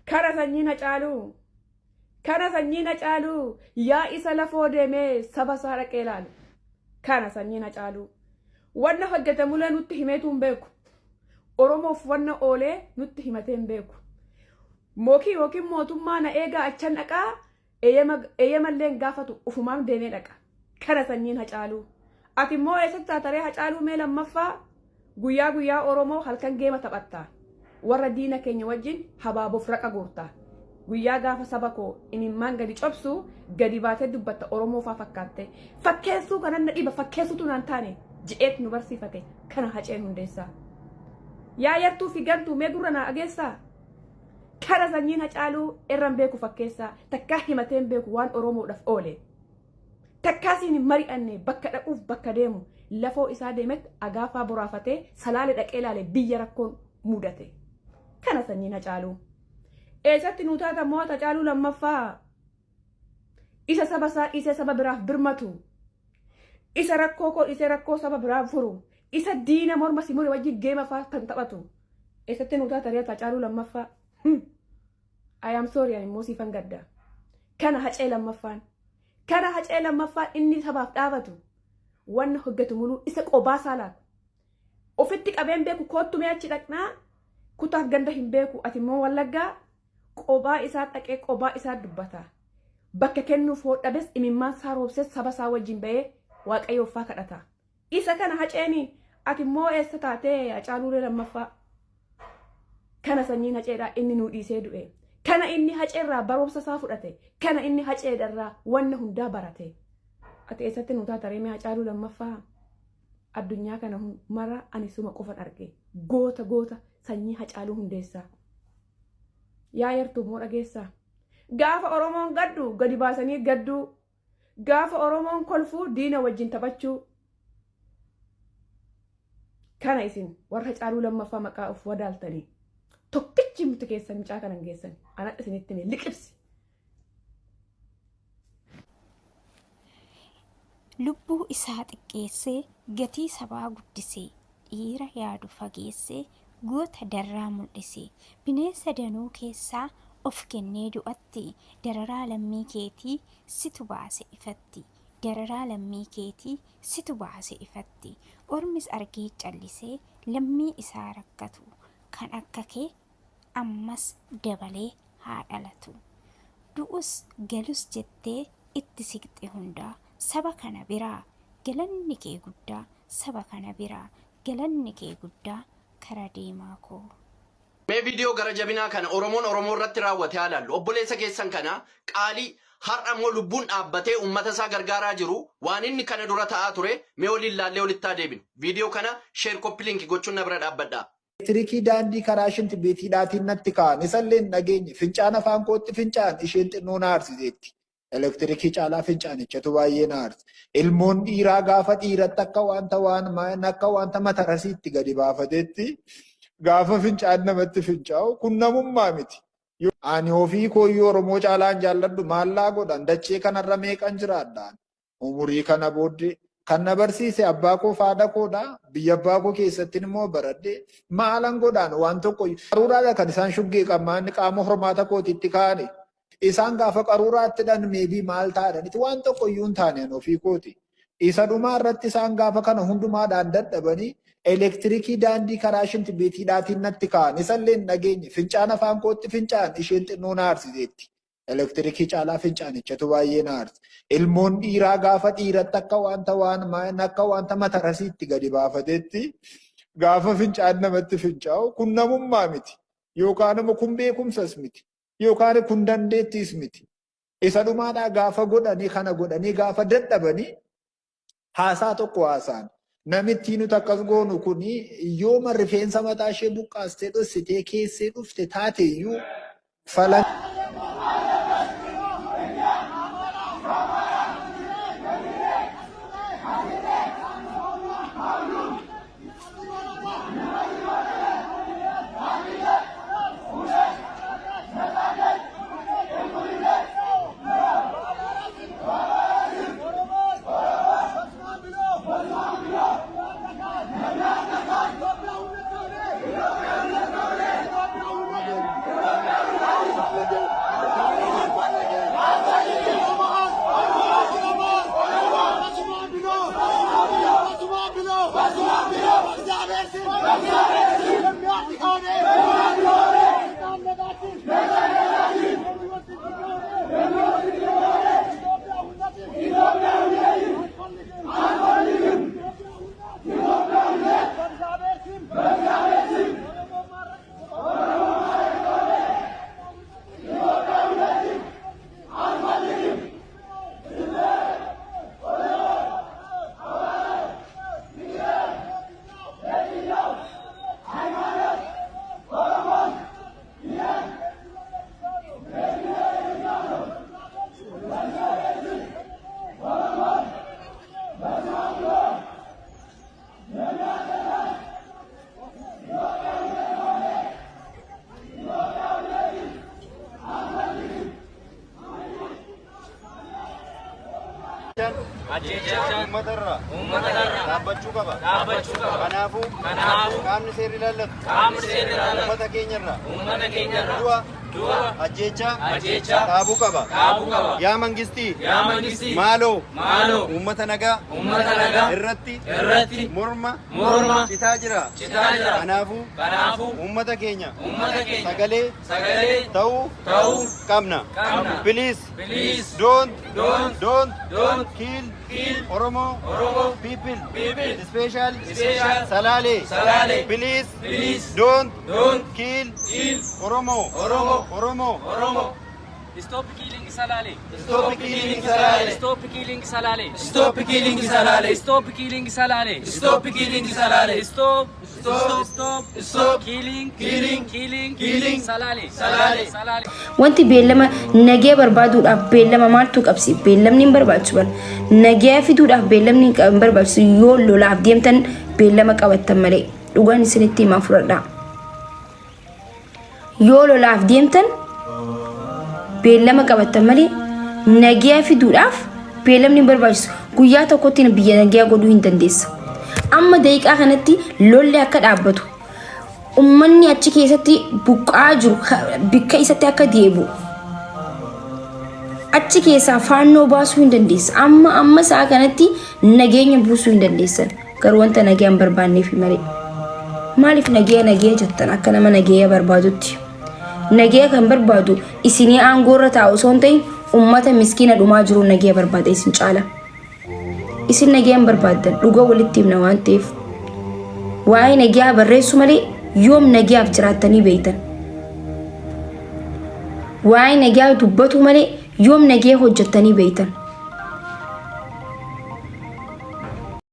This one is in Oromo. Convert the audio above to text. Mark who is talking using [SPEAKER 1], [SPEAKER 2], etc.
[SPEAKER 1] Kara sanyina caalu. Kana sanyina caalu. Yaa isa lafoo deemee saba saa dhaqee ilaalu. Kana sanyina caalu. Wanna hojjetamu lee nutti himeetu hin beeku. Oromoof wanna oolee nutti himatee hin beeku. Mookii yookiin mootummaa na eegaa achan dhaqaa eeyyamallee gaafatu ufumaan deemee dhaqa. Kana sanyiin Hacaaluu. Ati immoo eessatti taataree Hacaaluu mee lammaffaa guyyaa Oromoo halkan geema taphattaa. Warra diina keenya wajjin habaabof raqa guurtaa. Guyyaa gaafa saba koo imimmaan gadi cobsu gadi baatee dubbatta Oromoo faa fakkaatte. Fakkeessuu kanan na dhiba fakkeessutu naan taane je'eet nu barsiifate kana Haceen Hundeessaa. Yaa yartuu fi gantuu mee gurra naa dhageessaa. Kana sanyiin Hacaaluu irraan beeku fakkeessaa takkaa himateen beeku waan Oromoodhaaf oole. Takkaasiin mari'anne bakka dhaquuf bakka deemu lafoo isaa deemetti agaafaa boraafatee salaale dhaqee ilaale biyya rakkoon mudate. Kana sanyiin Hacaaluu. Eessatti nu taata mo'ata Hacaaluu lammaffaa. Isa saba biraaf birmatu. Isa rakkoo saba biraaf furu. Isa diina morma simuri wajjin geema faa kan taphatu. Eessatti nu taata reeta Hacaaluu lammaffaa. I am sorry ani moosifan gadda. Kana Hacee lammaffaan. Kana Hacee lammaffaan inni sabaaf dhaabatu. Wanna hojjetu muluu isa qobaa saalaatu. Ofitti qabeen beeku koottu mee achi dhaqnaa. Kutaaf ganda hin beeku ati immoo Wallaggaa qobaa isaa dhaqee qobaa isaa dubbata. Bakka kennuuf hodhabes imimmaan isaa roobsee saba isaa wajjin ba'ee Waaqayyoof faa kadhata. Isa kana Haceeni ati immoo eessa taatee Hacaaluu lammaffaa. Kana sanyiin Haceedhaa inni nuu dhiisee du'e. Kana inni Haceerraa barumsa isaa fudhate. Kana inni Haceedharraa wanna hundaa barate. Ati eessatti nu taata reemee Hacaaluu lammaffaa. Addunyaa kana mara ani suma qofan arge. Goota sanyii Hacaaluu Hundeessaa. Yaa yartuu moo dhageessaa. Gaafa Oromoon gaddu gadi baasanii gadduu. Gaafa Oromoon kolfuu diina wajjin taphachuu. Kana isin warra Hacaaluu lammaffaa maqaa of wadaaltanii. Tokkichi miti keessan mucaa kanan geessan. Ana isinitti mee liqibsi.
[SPEAKER 2] Lubbuu isaa xiqqeessee gatii sabaa guddisee dhiira yaadu fageessee goota darraa mul'isee bineensa danuu keessaa of kennee du'atti dararaa lammii keetii situ baase ifatti. Dararaa lammii keetii situ baase ifatti. Ormis argee callisee lammii isaa rakkatu. Kan akka kee ammas dabalee haa dhalatu. Du'us galus jettee itti siqxe hundaa saba kana biraa galanni kee guddaa. Saba kana biraa galanni kee guddaa kara deemaa koo.
[SPEAKER 3] Mee viidiyoo gara jabinaa kana Oromoo irratti raawwate haa ilaallu. Obboleessa keessan kana qaalii har'a immoo lubbuun dhaabbatee uummata isaa gargaaraa jiru waan inni kana dura ta'aa ture mee waliin ilaallee walitti deebinu. Viidiyoo kana sheer koppii linkii gochuun na bira dhaabbadhaa.
[SPEAKER 4] Elektirikii daandii karaa shinti beetiidhaatiin natti kaa'an isallee nageenye fincaan afaan kootti fincaan isheen xinnoo na aarsiseetti. Elektirikii caalaa fincaanichatu baay'ee na aarse. Ilmoon dhiiraa gaafa dhiiratti akka wanta matarasiitti gadi baafateetti gaafa fincaan namatti fincaa'u kun namummaa miti. Ani ofii kooyyoo Oromoo caalaan jaalladhu maallaa godhan dachee kanarra meeqan jiraadhaan. Umurii kana booddee kan na barsiise abbaa koo faada koodha. Biyya abbaa koo keessatti immoo baradhee maalan godhaan waan tokko qaruuraadha kan isaan shuggee qamaan qaama hormaata kootiitti kaa'ani. Isaan gaafa qaruuraatti dhan meebii maal taa'anitti waan tokko iyyuu hin taane ofii kooti. Isa dhumaa irratti isaan gaafa kana hundumaadhaan dadhabanii elektirikii daandii karaa shinti beetiidhaatiin natti kaa'an isallee nageenye fincaan afaan kootti fincaan isheen xinnoo na aarsiseetti. Elektirikii caalaa fincaanichatu baay'ee na aarse. Ilmoon dhiiraa gaafa dhiiratti akka wanta matarasiitti gadi baafateetti gaafa fincaan namatti fincaa'u kun namummaa miti. Yookaan immoo kun beekumsas miti. Yookaan kun dandeettiis miti. Isa dhumaadhaa gaafa godhanii gaafa dadhabanii haasaa tokko haasaan. Namitti nuti akkas goonu kuni yooma rifeensa mataa ishee buqqaastee dhossitee keessee dhufte taateeyyuu falan.
[SPEAKER 5] uummatarraa dhaabbachuu qaba. Kanaafuu qaamni seerri ilaallatu uummata keenyarraa du'a ajjeechaa dhaabuu qaba. Yaa mangistii maaloo uummata nagaa irratti morma citaa jira. Kanaafuu uummata keenya sagalee ta'uu qabna. Please don't kill Oromo people, especially Salale. Please don't kill Oromo.
[SPEAKER 6] Stop killing Salale.
[SPEAKER 5] Stop killing Salale.
[SPEAKER 6] Stop killing Salale. Stop killing Salale. Stop killing Salale. Stop killing Salale. Stop killing Salale.
[SPEAKER 7] Wanti beellama nagee barbaaduudhaaf beellama maaltu qabsi? Beellamni hin barbaachisu bal. Nagee fiduudhaaf beellamni hin barbaachisu yoo lolaaf deemtan beellama qabattan malee. Dhugaan isinitti himaa fudhadhaa. Yoo lolaaf deemtan beellama qabattan malee nagee fiduudhaaf beellamni hin barbaachisu. Guyyaa tokkotti biyya nagee godhuu hin dandeessa. Amma daqiiqaa kanatti lolli akka dhaabbatu ummanni achi keessatti buqqaa jiru bikka isatti akka deebi'u achi keessaa faannoo baasuu hin dandeessa. Amma isaa kanatti nageenya buusuu hin dandeessan. Garuu wanta nagee hin barbaanneef malee. Maaliif nagee jettan akka nama nagee barbaadutti? Nagee kan barbaadu isinii aangoorra taa'u osoo hin ta'in ummata miskiina dhumaa jiru nagee barbaada isin caala. Isin nagee hin barbaaddan dhugaa walitti himna waan ta'eef. Waa'ee nagee barreessu malee yoom nageef jiraattanii beektan? Waa'ee nagee dubbatu malee yoom nagee hojjettanii beektan?